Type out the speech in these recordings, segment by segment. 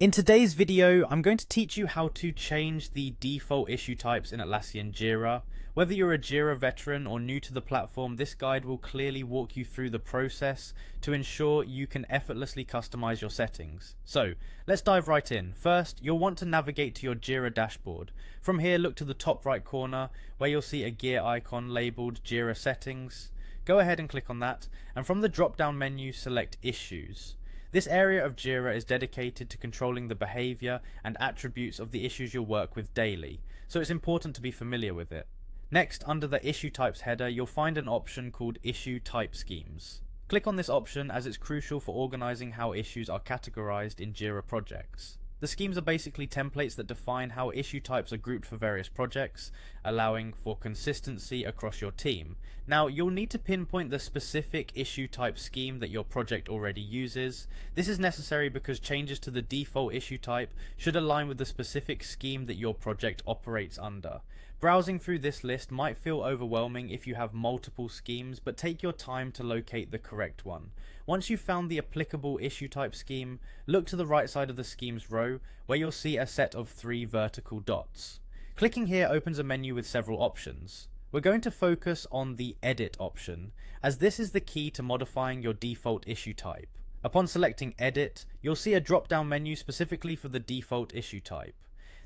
In today's video, I'm going to teach you how to change the default issue types in Atlassian Jira. Whether you're a Jira veteran or new to the platform, this guide will clearly walk you through the process to ensure you can effortlessly customize your settings. So, let's dive right in. First, you'll want to navigate to your Jira dashboard. From here, look to the top right corner where you'll see a gear icon labeled Jira Settings. Go ahead and click on that, and from the drop-down menu, select Issues. This area of Jira is dedicated to controlling the behavior and attributes of the issues you'll work with daily, so it's important to be familiar with it. Next, under the Issue Types header, you'll find an option called Issue Type Schemes. Click on this option as it's crucial for organizing how issues are categorized in Jira projects. The schemes are basically templates that define how issue types are grouped for various projects, allowing for consistency across your team. Now, you'll need to pinpoint the specific issue type scheme that your project already uses. This is necessary because changes to the default issue type should align with the specific scheme that your project operates under. Browsing through this list might feel overwhelming if you have multiple schemes, but take your time to locate the correct one. Once you've found the applicable issue type scheme, look to the right side of the schemes row where you'll see a set of 3 vertical dots. Clicking here opens a menu with several options. We're going to focus on the Edit option, as this is the key to modifying your default issue type. Upon selecting Edit, you'll see a drop-down menu specifically for the default issue type.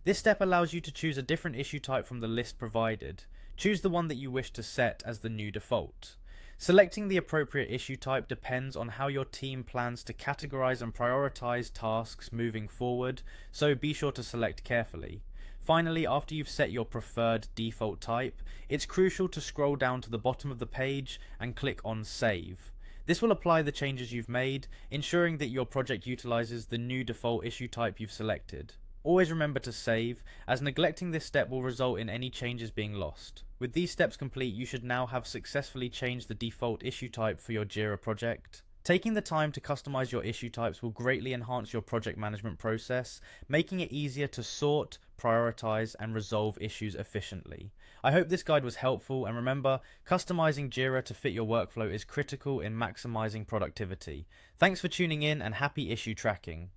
This step allows you to choose a different issue type from the list provided. Choose the one that you wish to set as the new default. Selecting the appropriate issue type depends on how your team plans to categorize and prioritize tasks moving forward, so be sure to select carefully. Finally, after you've set your preferred default type, it's crucial to scroll down to the bottom of the page and click on Save. This will apply the changes you've made, ensuring that your project utilizes the new default issue type you've selected. Always remember to save, as neglecting this step will result in any changes being lost. With these steps complete, you should now have successfully changed the default issue type for your Jira project. Taking the time to customize your issue types will greatly enhance your project management process, making it easier to sort, prioritize, and resolve issues efficiently. I hope this guide was helpful, and remember, customizing Jira to fit your workflow is critical in maximizing productivity. Thanks for tuning in, and happy issue tracking.